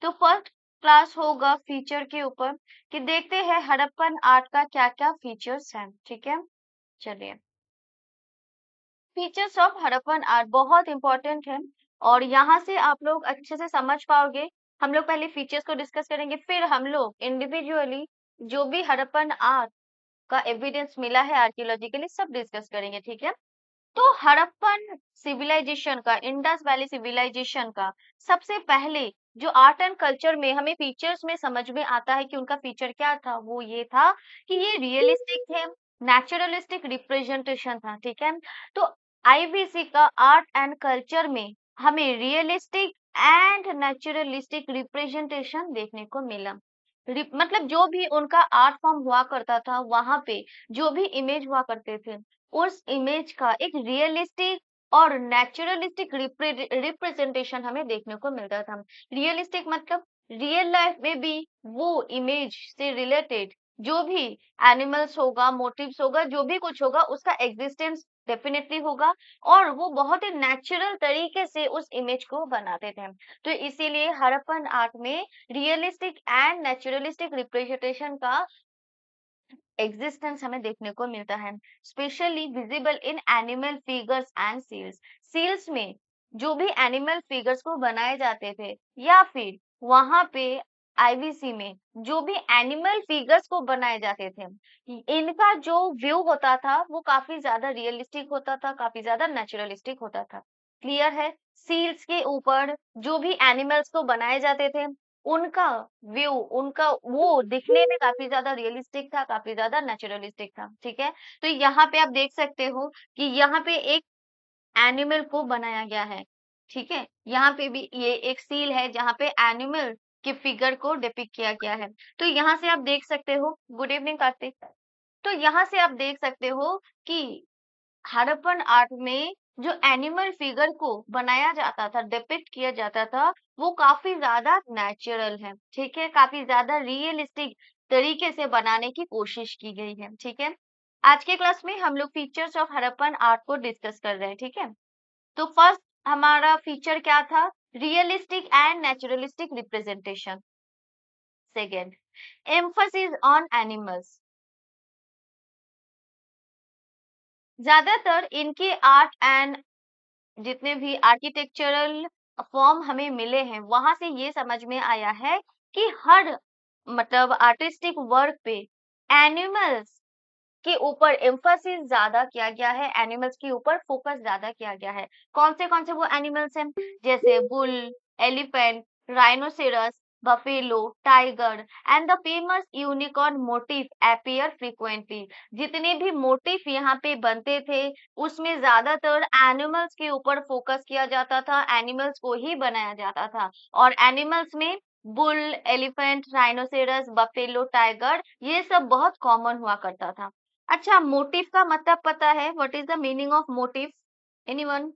तो first class होगा feature के ऊपर कि देखते हैं हड़प्पन आर्ट का क्या क्या फीचर्स हैं। ठीक है, चलिए। फीचर्स ऑफ हड़प्पन आर्ट बहुत इंपॉर्टेंट है और यहाँ से आप लोग अच्छे से समझ पाओगे। हम लोग पहले फीचर्स को डिस्कस करेंगे, फिर हम लोग इंडिविजुअली जो भी हड़प्पन आर्ट का एविडेंस मिला है आर्कियोलॉजिकली सब डिस्कस करेंगे। ठीक है, तो हड़प्पन सिविलाइजेशन का, इंडस वैली सिविलाइजेशन का सबसे पहले जो आर्ट एंड कल्चर में हमें फीचर्स में समझ में आता है कि उनका फीचर क्या था, वो ये था कि ये रियलिस्टिक थे, नेचुरलिस्टिक रिप्रेजेंटेशन था। ठीक है, तो आईबीसी का आर्ट एंड कल्चर में हमें रियलिस्टिक एंड नेचुरलिस्टिक रिप्रेजेंटेशन देखने को मिला। मतलब जो भी उनका आर्ट फॉर्म हुआ करता था, वहां पे जो भी इमेज हुआ करते थे, उस इमेज का एक रियलिस्टिक और नेचुरलिस्टिक रिप्रेजेंटेशन हमें देखने को मिलता था। रियलिस्टिक मतलब रियल लाइफ में भी वो इमेज से रिलेटेड जो भी एनिमल्स होगा, मोटिव्स होगा, जो भी कुछ होगा, उसका एग्जिस्टेंस डेफिनेटली होगा और वो बहुत ही नेचुरल तरीके से उस इमेज को बनाते थे। तो इसीलिए हड़प्पन आर्ट में रियलिस्टिक एंड नेचुरलिस्टिक रिप्रेजेंटेशन का एग्जिस्टेंस हमें देखने को मिलता है, specially visible in animal figures and seals. Seals में जो भी एनिमल फिगर्स को बनाए जाते थे या फिर वहां पे आईवीसी में जो भी एनिमल फिगर्स को बनाए जाते थे, इनका जो व्यू होता था वो काफी ज्यादा रियलिस्टिक होता था, काफी ज्यादा नेचुरलिस्टिक होता था। क्लियर है? सील्स के ऊपर जो भी एनिमल्स को बनाए जाते थे, उनका व्यू, उनका वो दिखने में काफी ज्यादा रियलिस्टिक था, काफी ज्यादा नेचुरलिस्टिक था। ठीक है, तो यहाँ पे आप देख सकते हो कि यहाँ पे एक एनिमल को बनाया गया है। ठीक है, यहाँ पे भी ये एक सील है जहाँ पे एनिमल के फिगर को डिपिक्ट किया गया है। तो यहाँ से आप देख सकते हो, गुड इवनिंग कार्तिक। तो यहाँ से आप देख सकते हो कि हड़प्पन आर्ट में जो एनिमल फिगर को बनाया जाता था, डिपिक्ट किया जाता था, वो काफी ज्यादा नेचुरल है। ठीक है, काफी ज्यादा रियलिस्टिक तरीके से बनाने की कोशिश की गई है। ठीक है, आज के क्लास में हम लोग फीचर्स ऑफ हड़प्पन आर्ट को डिस्कस कर रहे हैं। ठीक है, तो फर्स्ट हमारा फीचर क्या था? Realistic and naturalistic representation. Second, emphasis on animals. ज्यादातर इनके आर्ट एंड जितने भी आर्किटेक्चरल फॉर्म हमें मिले हैं, वहां से ये समझ में आया है कि हर मतलब आर्टिस्टिक वर्क पे एनिमल्स के ऊपर एम्फासिस ज्यादा किया गया है, एनिमल्स के ऊपर फोकस ज्यादा किया गया है। कौन से वो एनिमल्स हैं? जैसे bull, elephant, rhinoceros, buffalo, tiger and the famous unicorn motif appear frequently. जितने भी मोटिफ यहाँ पे बनते थे, उसमें ज्यादातर एनिमल्स के ऊपर फोकस किया जाता था, एनिमल्स को ही बनाया जाता था। और एनिमल्स में bull, elephant, rhinoceros, buffalo, tiger, ये सब बहुत कॉमन हुआ करता था। अच्छा, मोटिव का मतलब पता है? What is the meaning of motive? Anyone?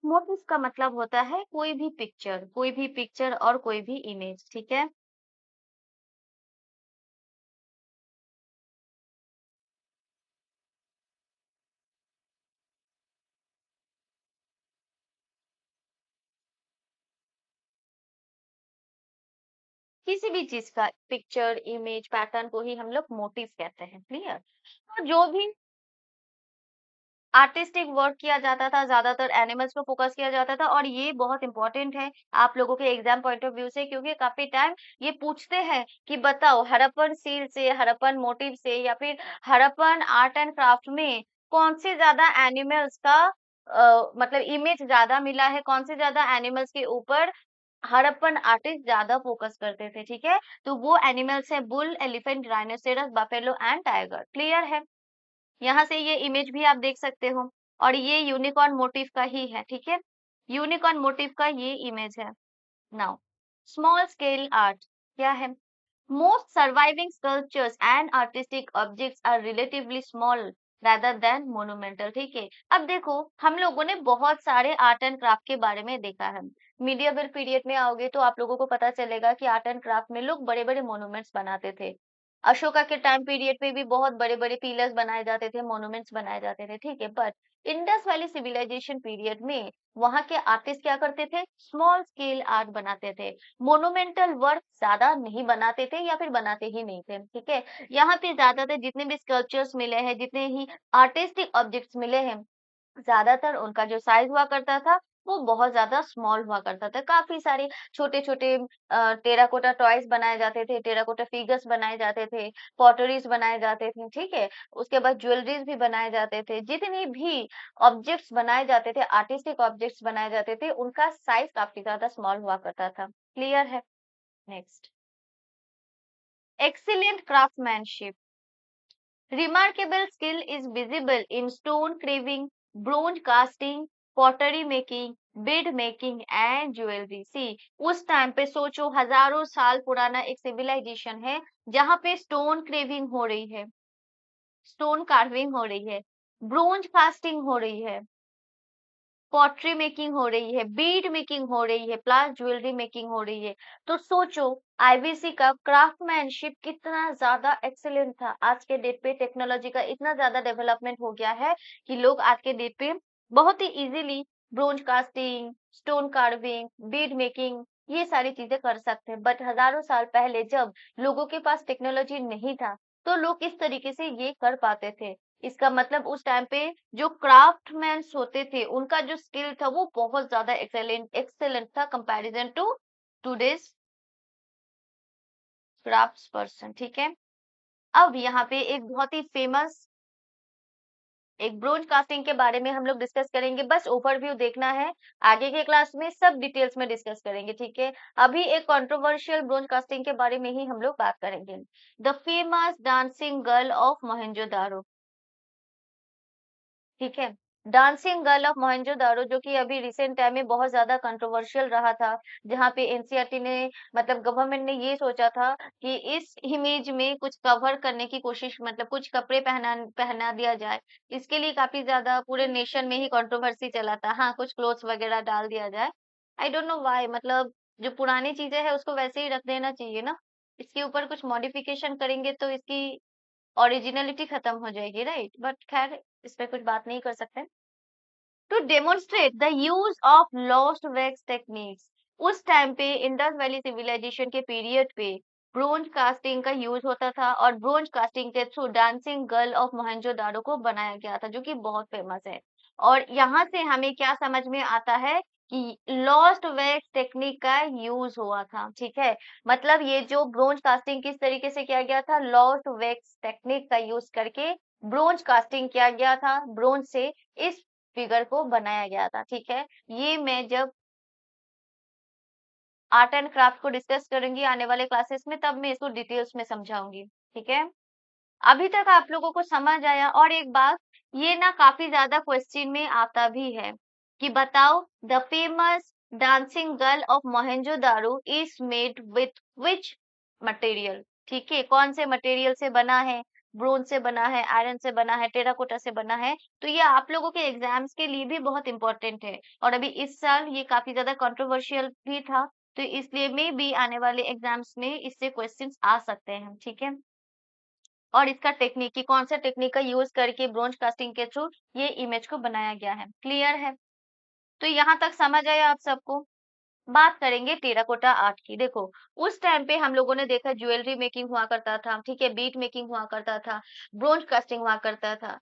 Motive का मतलब होता है कोई भी पिक्चर, कोई भी पिक्चर और कोई भी इमेज। ठीक है, किसी भी चीज का पिक्चर, इमेज, पैटर्न को ही हम लोग मोटिव कहते हैं। क्लियर? तो जो भी आर्टिस्टिक वर्क किया जाता था, ज्यादातर एनिमल्स पे फोकस किया जाता था। और ये बहुत इंपॉर्टेंट है आप लोगों के एग्जाम पॉइंट ऑफ व्यू से, क्योंकि काफी टाइम ये पूछते हैं कि बताओ हड़प्पन सील से, हड़प्पन मोटिव से या फिर हड़प्पन आर्ट एंड क्राफ्ट में कौन से ज्यादा एनिमल्स का मतलब इमेज ज्यादा मिला है, कौन से ज्यादा एनिमल्स के ऊपर हड़प्पन आर्टिस्ट ज्यादा फोकस करते थे। ठीक है, तो वो एनिमल्स है bull, elephant, rhinoceros, buffalo and tiger. Clear है? यहाँ से ये इमेज भी आप देख सकते हो और ये यूनिकॉर्न मोटिव का ही है। ठीक है, यूनिकॉर्न मोटिव का ये इमेज है। नाउ स्मॉल स्केल आर्ट क्या है? Most surviving sculptures and artistic objects are relatively small rather than monumental, ठीक है। अब देखो हम लोगों ने बहुत सारे आर्ट एंड क्राफ्ट के बारे में देखा है। मीडिएवल पीरियड में आओगे तो आप लोगों को पता चलेगा कि आर्ट एंड क्राफ्ट में लोग बड़े बड़े मोन्यूमेंट्स बनाते थे। अशोका के टाइम पीरियड में भी बहुत बड़े बड़े पिलर्स बनाए जाते थे, मोन्यूमेंट्स बनाए जाते थे, ठीक है। But Indus valley civilization period में वहां के आर्टिस्ट क्या करते थे, स्मॉल स्केल आर्ट बनाते थे, मोनुमेंटल वर्क ज्यादा नहीं बनाते थे या फिर बनाते ही नहीं थे, ठीक है। यहाँ पे ज्यादातर जितने भी स्कल्पचर्स मिले हैं, जितने ही आर्टिस्टिक ऑब्जेक्ट्स मिले हैं, ज्यादातर उनका जो साइज हुआ करता था वो बहुत ज्यादा स्मॉल हुआ करता था। काफी सारे छोटे छोटे टेराकोटा टॉयज बनाए जाते थे, टेराकोटा फिगर्स बनाए जाते थे, पॉटरीज बनाए जाते थे, ठीक है। उसके बाद ज्वेलरीज भी बनाए जाते थे। जितने भी ऑब्जेक्ट्स बनाए जाते थे, आर्टिस्टिक ऑब्जेक्ट्स बनाए जाते थे, उनका साइज काफी ज्यादा स्मॉल हुआ करता था। क्लियर है? Next, excellent craftsmanship. Remarkable skill is visible in stone carving, bronze casting, pottery making, bead making and jewelry. See, उस टाइम पे सोचो हजारों साल पुराना एक सिविलाइजेशन है जहाँ पे स्टोन क्रेविंग हो रही है, स्टोन कार्विंग हो रही है, ब्रोंज कास्टिंग हो रही है, पॉटरी मेकिंग हो रही है, बीड मेकिंग हो रही है, प्लस ज्वेलरी मेकिंग हो रही है। तो सोचो आईबीसी का क्राफ्टमैनशिप कितना ज्यादा एक्सीलेंट था। आज के डेट पे टेक्नोलॉजी का इतना ज्यादा डेवलपमेंट हो गया है कि लोग आज के डेट पे बहुत ही easily bronze casting, stone carving, bead making ये सारी चीजें कर सकते हैं। बट हजारों साल पहले जब लोगों के पास टेक्नोलॉजी नहीं था तो लोग इस तरीके से ये कर पाते थे। इसका मतलब उस टाइम पे जो क्राफ्टमैन्स होते थे उनका जो स्किल था वो बहुत ज्यादा एक्सेलेंट एक्सेलेंट था comparison to today's crafts person, ठीक है। अब यहाँ पे एक बहुत ही फेमस एक ब्रोंज कास्टिंग के बारे में हम लोग डिस्कस करेंगे। बस ओवरव्यू देखना है, आगे के क्लास में सब डिटेल्स में डिस्कस करेंगे, ठीक है। अभी एक कंट्रोवर्शियल ब्रोंज कास्टिंग के बारे में ही हम लोग बात करेंगे। The famous dancing girl of Mohenjo-daro, ठीक है। डांसिंग गर्ल ऑफ मोहेंजोदारो जो कि अभी रिसेंट टाइम में बहुत ज्यादा कंट्रोवर्शियल रहा था, जहाँ पे एनसीईआरटी ने मतलब गवर्नमेंट ने ये सोचा था कि इस इमेज में कुछ कवर करने की कोशिश, मतलब कुछ कपड़े पहना पहना दिया जाए। इसके लिए काफी ज्यादा पूरे नेशन में ही कंट्रोवर्सी चला था। हाँ, कुछ क्लोथ्स वगैरह डाल दिया जाए। आई डोंट नो व्हाई, मतलब जो पुरानी चीजें हैं उसको वैसे ही रख देना चाहिए ना। इसके ऊपर कुछ मॉडिफिकेशन करेंगे तो इसकी ओरिजिनलिटी खत्म हो जाएगी, राइट। बट खैर इस पे कुछ बात नहीं कर सकते। To demonstrate the use of lost wax techniques, उस टाइम पे इंडस वैली सिविलाइजेशन के पीरियड पे ब्रोंज कास्टिंग का यूज होता था और ब्रोंज कास्टिंग के through dancing girl of Mohenjodaro को बनाया गया था जो कि बहुत फेमस है। और यहाँ से हमें क्या समझ में आता है कि लॉस्ट वैक्स टेक्निक का यूज हुआ था, ठीक है। मतलब ये जो ब्रोंज कास्टिंग किस तरीके से किया गया था, लॉस्ट वैक्स टेक्निक का यूज करके ब्रोंज कास्टिंग किया गया था, ब्रोंज से इस फिगर को बनाया गया था, ठीक है। ये मैं जब आर्ट एंड क्राफ्ट को डिस्कस करूंगी आने वाले क्लासेस में तब मैं इसको डिटेल्स में समझाऊंगी, ठीक है। अभी तक आप लोगों को समझ आया? और एक बात, ये ना काफी ज्यादा क्वेश्चन में आता भी है कि बताओ the famous dancing girl of Mohenjo-daro is made with which material, ठीक है। कौन से मटेरियल से बना है? ब्रोंज से बना है, आयरन से बना है, टेराकोटा से बना है। तो ये आप लोगों के एग्जाम्स के लिए भी बहुत इंपॉर्टेंट है। और अभी इस साल ये काफी ज्यादा कंट्रोवर्शियल भी था, तो इसलिए में भी आने वाले एग्जाम्स में इससे क्वेश्चंस आ सकते हैं, ठीक है। और इसका टेक्निक कि कौन सा टेक्निक का यूज करके ब्रोंज कास्टिंग के थ्रू ये इमेज को बनाया गया है। क्लियर है? तो यहाँ तक समझ आया आप सबको? बात करेंगे टेराकोटा आर्ट की। देखो उस टाइम पे हम लोगों ने देखा ज्वेलरी मेकिंग हुआ करता था, ठीक है, बीट मेकिंग हुआ करता था, ब्रोंज कास्टिंग हुआ करता था,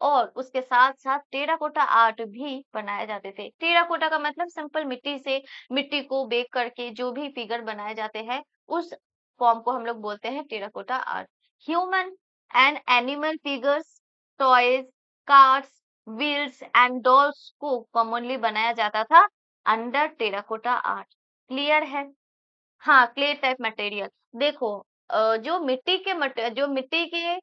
और उसके साथ साथ टेराकोटा आर्ट भी बनाए जाते थे। टेराकोटा का मतलब सिंपल मिट्टी से, मिट्टी को बेक करके जो भी फिगर बनाए जाते हैं उस फॉर्म को हम लोग बोलते हैं terracotta art. Human and animal figures, toys, cards, wheels and dolls को कॉमनली बनाया जाता था अंडर टेराकोटा आर्ट। क्लियर है? हाँ, क्ले टाइप मटेरियल। देखो जो मिट्टी के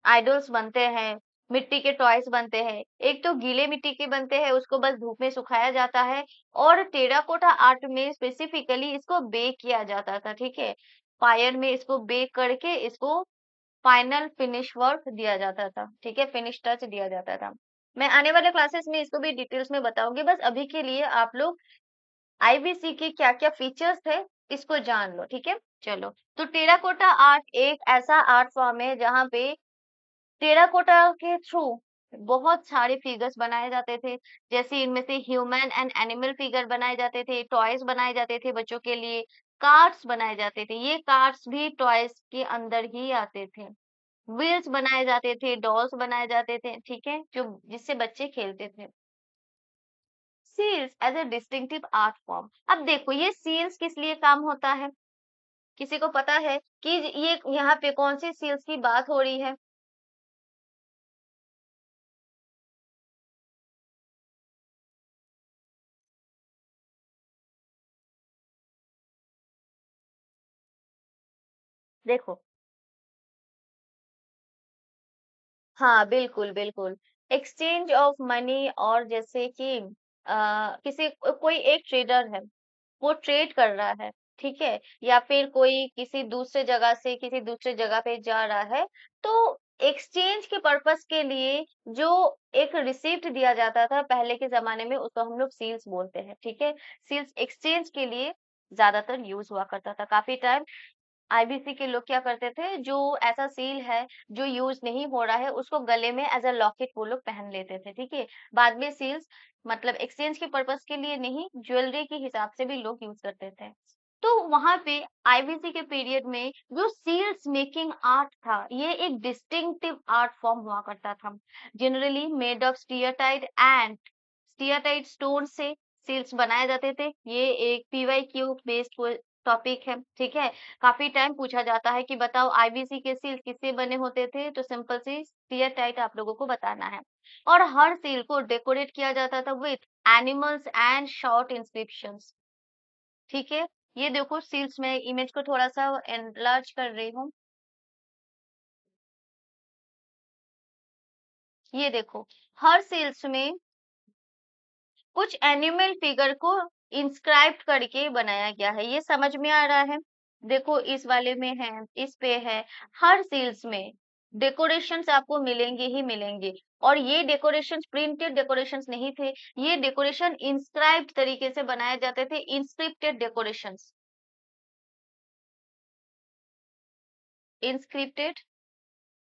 आइडल्स बनते हैं, मिट्टी के टॉयज बनते हैं, एक तो गीले मिट्टी के बनते हैं, उसको बस धूप में सुखाया जाता है। और टेराकोटा आर्ट में स्पेसिफिकली इसको बेक किया जाता था, ठीक है। फायर में इसको बेक करके इसको फाइनल फिनिश वर्क दिया जाता था, ठीक है, फिनिश टच दिया जाता था। मैं आने वाले क्लासेस में इसको भी डिटेल्स में बताऊंगी, बस अभी के लिए आप लोग आईबीसी के क्या-क्या फीचर्स थे इसको जान लो, ठीक है। चलो, तो टेराकोटा आर्ट एक ऐसा आर्ट फॉर्म है जहाँ पे टेराकोटा के थ्रू बहुत सारे फिगर्स बनाए जाते थे, जैसे इनमें से ह्यूमन एंड एनिमल फिगर बनाए जाते थे, टॉयज बनाए जाते थे बच्चों के लिए, कार्ड्स बनाए जाते थे, ये कार्ड्स भी टॉयज के अंदर ही आते थे, व्हील्स बनाए जाते थे, डॉल्स बनाए जाते थे, ठीक है, जो जिससे बच्चे खेलते थे। Seals as a distinctive art form. अब देखो ये सील्स किस लिए काम होता है, किसी को पता है कि ये यहाँ पे कौन सी सील्स की बात हो रही है? देखो, हाँ बिल्कुल बिल्कुल, एक्सचेंज ऑफ मनी, और जैसे कि किसी कोई एक ट्रेडर है, वो ट्रेड कर रहा है, ठीक है, या फिर कोई किसी दूसरे जगह से किसी दूसरे जगह पे जा रहा है, तो एक्सचेंज के पर्पस के लिए जो एक रिसिप्ट दिया जाता था पहले के जमाने में, उसको हम लोग सील्स बोलते हैं, ठीक है। सील्स एक्सचेंज के लिए ज्यादातर यूज हुआ करता था काफी टाइम। आईबीसी के लोग क्या करते थे, जो ऐसा सील है जो यूज नहीं हो रहा है, उसको गले में एज अ लॉकेट वो लोग पहन लेते थे, ठीक है। बाद में सील्स मतलब एक्सचेंज के पर्पस के लिए नहीं, ज्वेलरी के हिसाब से भी लोग यूज करते थे। तो वहां पे आईबीसी के पीरियड में जो सील्स मेकिंग आर्ट था, ये एक डिस्टिंक्टिव आर्ट फॉर्म हुआ करता था, generally made of स्टीयरटाइट and स्टीयरटाइट stone से सील्स बनाए जाते थे। ये एक पीवाईक्यू बेस्ड टॉपिक है, ठीक है। काफी टाइम पूछा जाता है कि बताओ आईबीसी के सील किससे बने होते थे, तो सिंपल सी स्टीयरटाइट आप लोगों को बताना है। और हर सील को डेकोरेट किया जाता था with animals and short inscriptions, ठीक है। ये देखो सील्स में इमेज को थोड़ा सा एनलार्ज कर रही हूँ, ये देखो हर सील्स में कुछ एनिमल फिगर को इंस्क्राइब करके बनाया गया है, ये समझ में आ रहा है। देखो इस वाले में है, इस पे है, हर सील्स में डेकोरेशंस आपको मिलेंगे ही मिलेंगे। और ये डेकोरेशंस प्रिंटेड डेकोरेशंस नहीं थे, ये डेकोरेशन इंस्क्राइब्ड तरीके से बनाए जाते थे, इंस्क्रिप्टेड डेकोरेशंस, इंस्क्रिप्टेड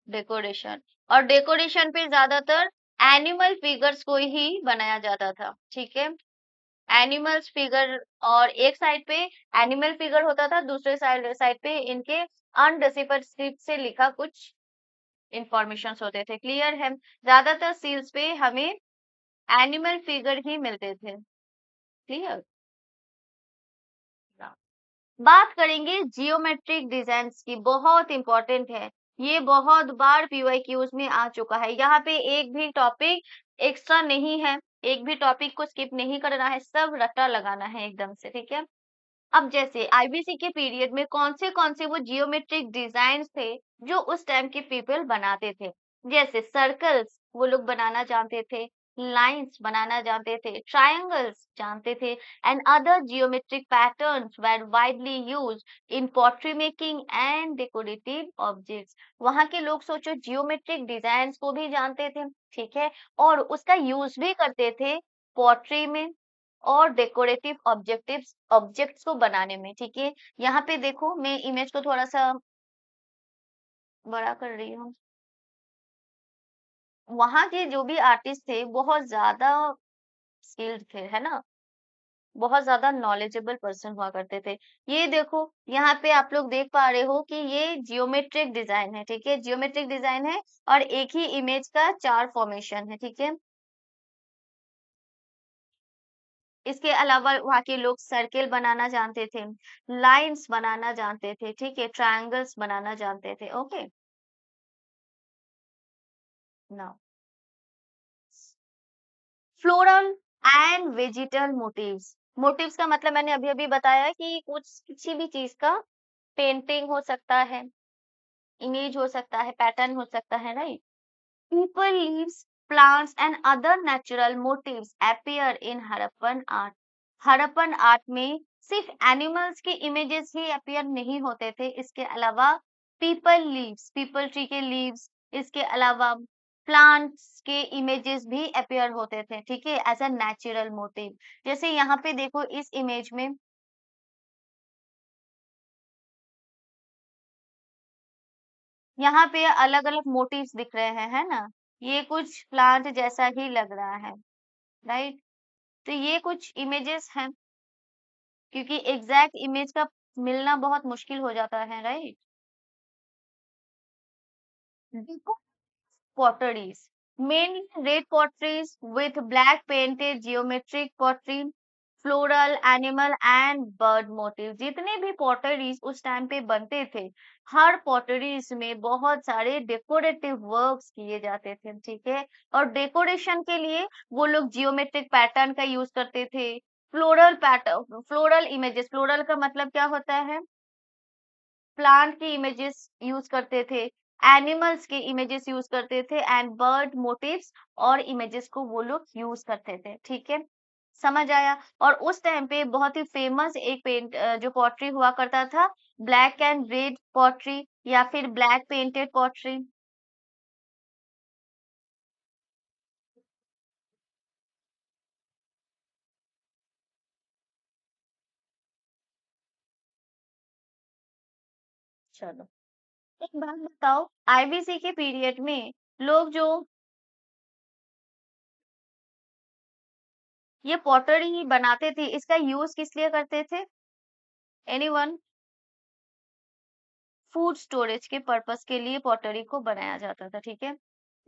डेकोरेशन। और डेकोरेशन पे ज्यादातर एनिमल फिगर्स को ही बनाया जाता था, ठीक है। एनिमल्स फिगर, और एक साइड पे एनिमल फिगर होता था, दूसरे साइड साइड पे इनके अनडिसिफर्ड स्क्रिप्ट से लिखा कुछ इंफॉर्मेशन होते थे, क्लियर है। ज्यादातर सील्स पे हमें एनिमल फिगर ही मिलते थे, क्लियर। बात करेंगे जियोमेट्रिक डिजाइन्स की, बहुत इंपॉर्टेंट है, ये बहुत बार पीवाईक्यूज में आ चुका है। यहाँ पे एक भी टॉपिक एक्स्ट्रा नहीं है, एक भी टॉपिक को स्किप नहीं करना है, सब रट्टा लगाना है एकदम से, ठीक है। अब जैसे आईबीसी के पीरियड में कौन से वो जियोमेट्रिक डिजाइन थे जो उस टाइम के पीपल बनाते थे, जैसे सर्कल्स वो लोग बनाना जानते थे, लाइंस बनाना जानते थे, ट्रायंगल्स जानते थे, and other geometric patterns were widely used in pottery making and decorative objects. वहां के लोग सोचो जियोमेट्रिक डिजाइन को भी जानते थे, ठीक है, और उसका यूज भी करते थे पॉटरी में और डेकोरेटिव ऑब्जेक्ट्स को बनाने में, ठीक है। यहाँ पे देखो मैं इमेज को थोड़ा सा बड़ा कर रही हूँ। वहां के जो भी आर्टिस्ट थे बहुत ज्यादा स्किल्ड थे, है ना, बहुत ज्यादा नॉलेजेबल पर्सन हुआ करते थे। ये देखो यहाँ पे आप लोग देख पा रहे हो कि ये जियोमेट्रिक डिजाइन है, ठीक है, जियोमेट्रिक डिजाइन है, और एक ही इमेज का चार फॉर्मेशन है, ठीक है। इसके अलावा वहाँ के लोग सर्किल बनाना जानते थे, लाइंस बनाना जानते थे, ठीक है, ट्रायंगल्स बनाना जानते थे, okay. Now floral and vegetal motifs. Motifs का मतलब मैंने अभी अभी बताया कि कुछ किसी भी चीज का पेंटिंग हो सकता है, इमेज हो सकता है, पैटर्न हो सकता है, right. People, leaves, plants and other natural motifs appear in Harappan art. Harappan art में सिर्फ एनिमल्स के इमेजेस ही अपीयर नहीं होते थे, इसके अलावा पीपल ट्री के लीव्स, इसके अलावा प्लांट्स के इमेजेस भी अपीयर होते थे, ठीक है, एज अ नेचुरल मोटिव। जैसे यहाँ पे देखो इस इमेज में, यहाँ पे अलग अलग मोटिव्स दिख रहे हैं, है ना, ये कुछ प्लांट जैसा ही लग रहा है, राइट। तो ये कुछ इमेजेस हैं, क्योंकि एग्जैक्ट इमेज का मिलना बहुत मुश्किल हो जाता है, राइट। देखो potteries, mainly red potteries with black painted geometric pottery, floral, animal and bird motif। जितने भी potteries उस टाइम पे बनते थे, हर potteries में बहुत सारे डेकोरेटिव वर्क्स किए जाते थे, ठीक है। और डेकोरेशन के लिए वो लोग जियोमेट्रिक पैटर्न का यूज करते थे, floral pattern, floral images, floral का मतलब क्या होता है, प्लांट की इमेजेस यूज करते थे, एनिमल्स के इमेजेस यूज करते थे, एंड बर्ड मोटिव्स और इमेजेस को वो लोग यूज करते थे, ठीक है, समझ आया। और उस टाइम पे बहुत ही फेमस एक जो पॉटरी हुआ करता था, ब्लैक एंड रेड पॉटरी या फिर ब्लैक पेंटेड पॉटरी। चलो, एक बात बताओ, आईबीसी के पीरियड में लोग जो ये पॉटरी बनाते थे, इसका यूज किस लिए करते थे, एनीवन? फूड स्टोरेज के पर्पस के लिए पॉटरी को बनाया जाता था, ठीक है।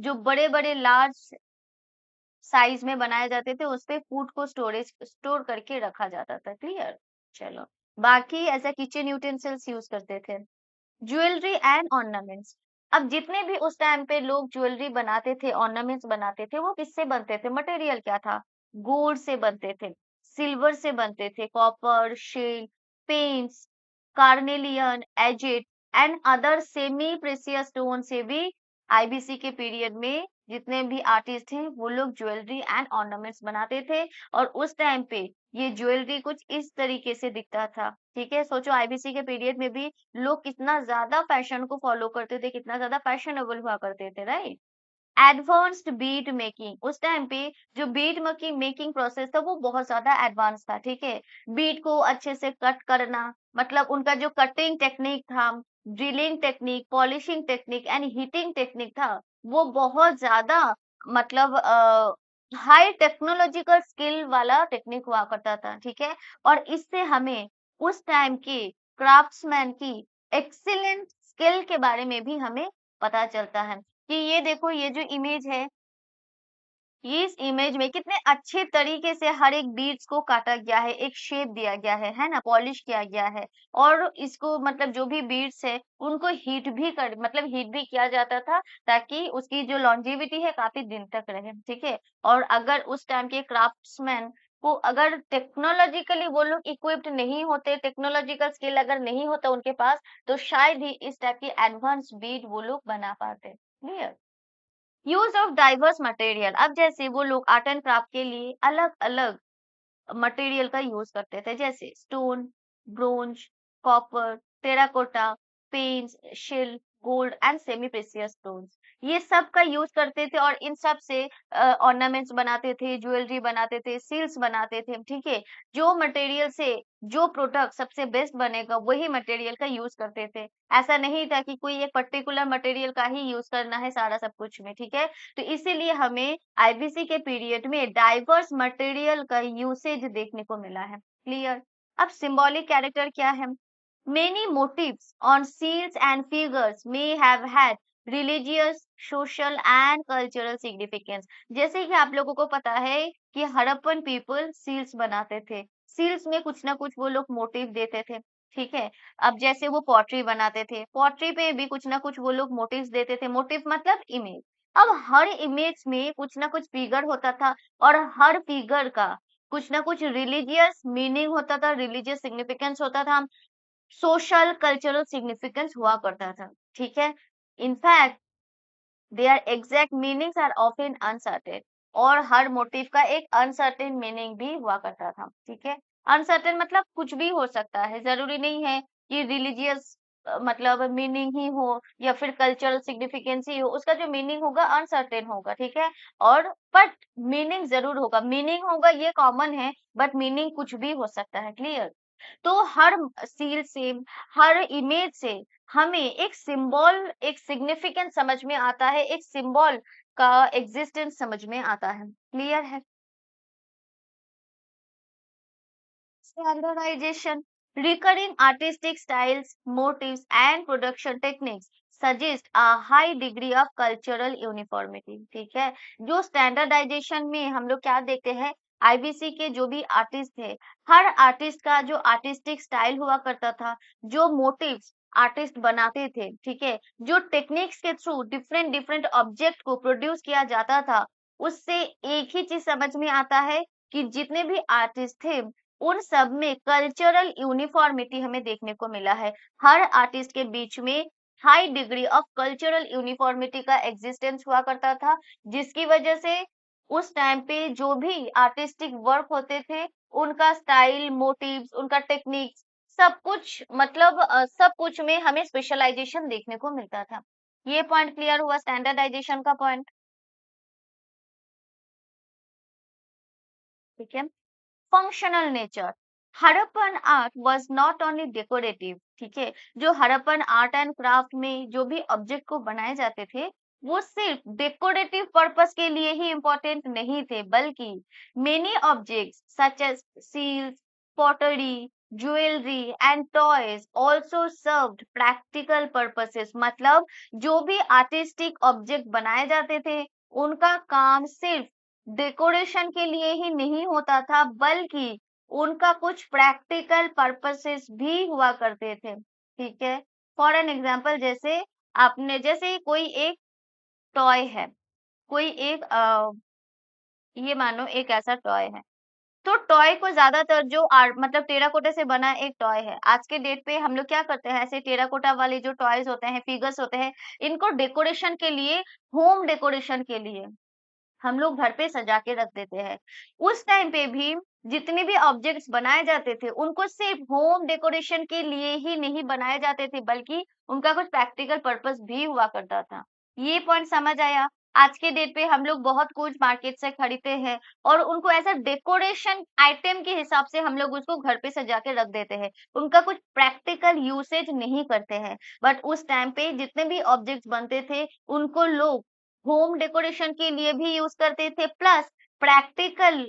जो बड़े बड़े लार्ज साइज में बनाए जाते थे, उस पे फूड को स्टोर करके रखा जाता था, क्लियर। चलो, बाकी as a kitchen utensils use करते थे। ज्वेलरी एंड ऑर्नामेंट्स, अब जितने भी उस टाइम पे लोग ज्वेलरी बनाते थे, ऑर्नामेंट्स बनाते थे, वो किससे बनते थे, मटेरियल क्या था, गोल्ड से बनते थे, सिल्वर से बनते थे, copper, shell, paints, carnelian, agate and other semi precious stone से भी आईबीसी के पीरियड में जितने भी आर्टिस्ट थे, वो लोग ज्वेलरी एंड ऑर्नामेंट्स बनाते थे। और उस टाइम पे ये ज्वेलरी कुछ इस तरीके से दिखता था, ठीक है। सोचो आईबीसी के पीरियड में भी लोग कितना ज्यादा फैशन को फॉलो करते थे, कितना ज्यादा फैशनेबल हुआ करते थे, राइट। एडवांस्ड बीट मेकिंग, उस टाइम पे जो बीट मेकिंग मेकिंग प्रोसेस था वो बहुत ज्यादा एडवांस था, ठीक है। बीट को अच्छे से कट करना, मतलब उनका जो कटिंग टेक्निक था, drilling technique, polishing technique and heating technique था, वो बहुत ज्यादा, मतलब हाई टेक्नोलॉजिकल स्किल वाला टेक्निक हुआ करता था, ठीक है। और इससे हमें उस टाइम के क्राफ्ट्समैन की एक्सीलेंट स्किल के बारे में भी हमें पता चलता है, कि ये देखो ये जो इमेज है, ये इस इमेज में कितने अच्छे तरीके से हर एक बीड्स को काटा गया है, एक शेप दिया गया है ना, पॉलिश किया गया है। और इसको मतलब जो भी बीड्स है उनको हीट भी कर, मतलब हीट भी किया जाता था, ताकि उसकी जो लॉन्जेविटी है काफी दिन तक रहे, ठीक है। और अगर उस टाइम के क्राफ्ट्समैन को अगर टेक्नोलॉजिकली वो लोग इक्विप्ड नहीं होते, टेक्नोलॉजिकल स्किल अगर नहीं होता उनके पास, तो शायद ही इस टाइप की एडवांस बीड वो लोग बना पाते, clear. Use of diverse material, अब जैसे वो लोग आर्ट एंड क्राफ्ट के लिए अलग अलग मटेरियल का यूज करते थे, जैसे stone, bronze, copper, terracotta, paints, shell, gold and semi precious stones, ये सब का यूज करते थे। और इन सब से ऑर्नामेंट्स बनाते थे, ज्वेलरी बनाते थे, सील्स बनाते थे, ठीक है। जो मटेरियल से जो प्रोडक्ट सबसे बेस्ट बनेगा वही मटेरियल का यूज करते थे। ऐसा नहीं था कि कोई एक पर्टिकुलर मटेरियल का ही यूज करना है सारा सब कुछ में, ठीक है। तो इसीलिए हमें आईबीसी के पीरियड में डाइवर्स मटेरियल का यूसेज देखने को मिला है, क्लियर। अब सिंबॉलिक कैरेक्टर क्या है, many motifs on seals and figures may have had religious, social and cultural significance. जैसे कि आप लोगों को पता है कि हड़प्पन पीपल सील्स बनाते थे, सील्स में कुछ ना कुछ वो लोग मोटिव देते थे, ठीक है। अब जैसे वो पॉटरी बनाते थे, पॉटरी पे भी कुछ ना कुछ वो लोग मोटिव्स देते थे, मोटिव मतलब इमेज। अब हर इमेज में कुछ ना कुछ फिगर होता था, और हर फिगर का कुछ ना कुछ रिलीजियस मीनिंग होता था, रिलीजियस सिग्निफिकेंस होता था, सोशल कल्चरल सिग्निफिकेंस हुआ करता था, ठीक है। In fact their exact meanings are often uncertain, और हर मोटिव का एक अनसर्टेन मीनिंग भी हुआ करता था, ठीक है। अनसर्टेन मतलब कुछ भी हो सकता है, जरूरी नहीं है कि रिलीजियस मतलब मीनिंग ही हो या फिर कल्चरल सिग्निफिकेंस ही हो, उसका जो मीनिंग होगा अनसर्टेन होगा, ठीक है। और बट मीनिंग जरूर होगा, मीनिंग होगा ये कॉमन है, बट मीनिंग कुछ भी हो सकता है, क्लियर। तो हर सील से, हर इमेज से हमें एक सिंबल, एक सिग्निफिकेंस समझ में आता है, एक सिंबल का एग्जिस्टेंस समझ में आता है, क्लियर है। Standardization, recurring artistic styles, motifs, and production techniques suggest a high degree of cultural uniformity. ठीक है, जो स्टैंडर्डाइजेशन में हम लोग क्या देखते हैं, आईबीसी के जो भी आर्टिस्ट थे, हर आर्टिस्ट का जो आर्टिस्टिक स्टाइल हुआ करता था, जो मोटिव्स आर्टिस्ट बनाते थे, ठीक है, जो टेक्निक्स के थ्रू डिफरेंट डिफरेंट ऑब्जेक्ट को प्रोड्यूस किया जाता था, उससे एक ही चीज समझ में आता है कि जितने भी आर्टिस्ट थे उन सब में कल्चरल यूनिफॉर्मिटी हमें देखने को मिला है। हर आर्टिस्ट के बीच में high degree of cultural uniformity का एग्जिस्टेंस हुआ करता था, जिसकी वजह से उस टाइम पे जो भी आर्टिस्टिक वर्क होते थे, उनका स्टाइल, मोटिव्स, उनका टेक्निक्स, सब कुछ मतलब सब कुछ में हमें स्पेशलाइजेशन देखने को मिलता था। ये पॉइंट क्लियर हुआ स्टैंडर्डाइजेशन का पॉइंट, ठीक है। Functional nature, Harappan art was not only decorative, ठीक है, जो हड़प्पन आर्ट एंड क्राफ्ट में जो भी ऑब्जेक्ट को बनाए जाते थे, वो सिर्फ डेकोरेटिव पर्पस के लिए ही इम्पोर्टेंट नहीं थे, बल्कि many objects such as seals, pottery, jewellery and toys also served practical purposes. मतलब जो भी आर्टिस्टिक ऑब्जेक्ट बनाए जाते थे, उनका काम सिर्फ डेकोरेशन के लिए ही नहीं होता था, बल्कि उनका कुछ प्रैक्टिकल पर्पसेस भी हुआ करते थे, ठीक है। फॉर एन एग्जाम्पल, जैसे आपने, जैसे कोई एक टॉय है, कोई एक ये मानो एक ऐसा टॉय है, तो टॉय को ज्यादातर जो मतलब टेराकोटा से बना एक टॉय है, आज के डेट पे हम लोग क्या करते हैं, ऐसे टेराकोटा वाले जो टॉयज होते हैं, फिगर्स होते हैं, इनको डेकोरेशन के लिए, होम डेकोरेशन के लिए हम लोग घर पे सजा के रख देते हैं। उस टाइम पे भी जितने भी ऑब्जेक्ट्स बनाए जाते थे, उनको सिर्फ होम डेकोरेशन के लिए ही नहीं बनाए जाते थे, बल्कि उनका कुछ प्रैक्टिकल पर्पस भी हुआ करता था। ये पॉइंट समझ आया। आज के डेट पे हम लोग बहुत कुछ मार्केट से खरीदते हैं और उनको ऐसा डेकोरेशन आइटम के हिसाब से हम लोग उसको घर पे सजा के रख देते हैं, उनका कुछ प्रैक्टिकल यूसेज नहीं करते हैं। बट उस टाइम पे जितने भी ऑब्जेक्ट्स बनते थे, उनको लोग होम डेकोरेशन के लिए भी यूज करते थे, प्लस प्रैक्टिकल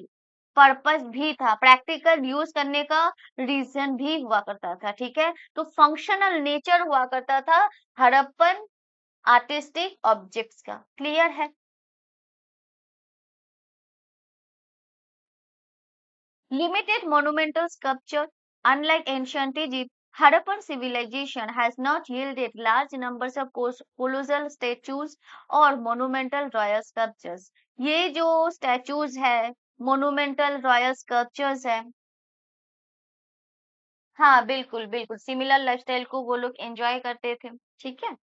पर्पस भी था, प्रैक्टिकल यूज करने का रीजन भी हुआ करता था, ठीक है। तो फंक्शनल नेचर हुआ करता था हड़प्पन आर्टिस्टिक ऑब्जेक्ट्स का, क्लियर है। Limited monumental sculpture, unlike ancient Egypt, Harappan civilization has not yielded large numbers of colossal statues or monumental royal sculptures. ये जो statues है, monumental royal sculptures है, हाँ बिल्कुल बिल्कुल, सिमिलर लाइफस्टाइल को वो लोग एंजॉय करते थे, ठीक है।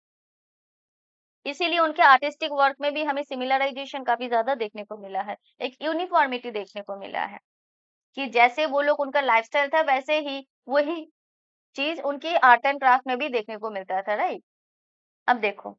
इसीलिए उनके आर्टिस्टिक वर्क में भी हमें सिमिलराइजेशन काफी ज्यादा देखने को मिला है, एक यूनिफॉर्मिटी देखने को मिला है, कि जैसे वो लोग, उनका लाइफस्टाइल था, वैसे ही वही चीज उनकी आर्ट एंड क्राफ्ट में भी देखने को मिलता था, राइट। अब देखो,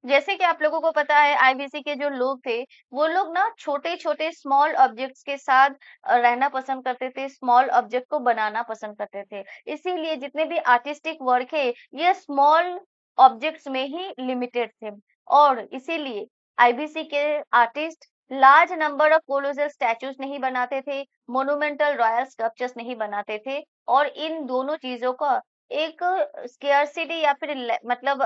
जैसे कि आप लोगों को पता है, आईबीसी के जो लोग थे, वो लोग ना छोटे छोटे स्मॉल ऑब्जेक्ट्स के साथ रहना पसंद करते थे, स्मॉल ऑब्जेक्ट को बनाना पसंद करते थे। इसीलिए जितने भी आर्टिस्टिक वर्क है, ये स्मॉल ऑब्जेक्ट्स में ही लिमिटेड थे। और इसीलिए आईबीसी के artist large number of colossal statues नहीं बनाते थे, मोनुमेंटल रॉयल स्कल्पचर्स नहीं बनाते थे, और इन दोनों चीजों का एक स्केर्सिटी या फिर मतलब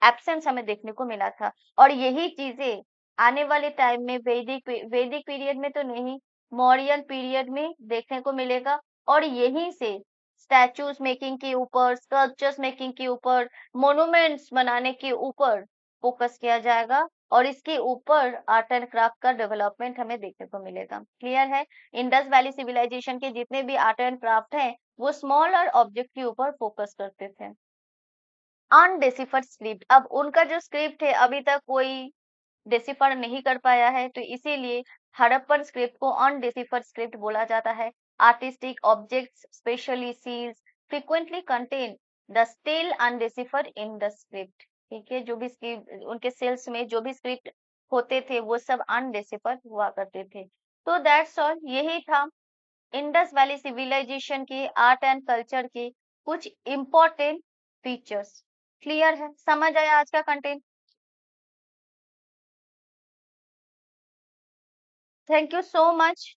एब्सेंस हमें देखने को मिला था। और यही चीजें आने वाले टाइम में वैदिक पीरियड में तो नहीं, मौर्यन पीरियड में देखने को मिलेगा। और यहीं से स्टैचूज मेकिंग के ऊपर, स्कल्पचर्स मेकिंग के ऊपर, मोनुमेंट्स बनाने के ऊपर फोकस किया जाएगा, और इसके ऊपर आर्ट एंड क्राफ्ट का डेवलपमेंट हमें देखने को मिलेगा, क्लियर है। इंडस वैली सिविलाइजेशन के जितने भी आर्ट एंड क्राफ्ट हैं, वो स्मॉलर ऑब्जेक्ट के ऊपर फोकस करते थे। अनडेसिफर्ड स्क्रिप्ट, अब उनका जो स्क्रिप्ट है, अभी तक कोई डेसिफर नहीं कर पाया है, तो इसीलिए हड़प्पन स्क्रिप्ट को अनडेसिफर्ड स्क्रिप्ट बोला जाता है। Artistic objects, specially seals, frequently contain the still undeciphered in the script. ठीक है, जो भी उनके सेल्स में जो भी स्क्रिप्ट होते थे वो सब अनडिसिफर्ड हुआ करते थे। तो दैट्स ऑल, यही था इंडस वैली सिविलाइजेशन के आर्ट एंड कल्चर के कुछ इम्पोर्टेंट फीचर्स। क्लियर है, समझ आया आज का content? Thank you so much.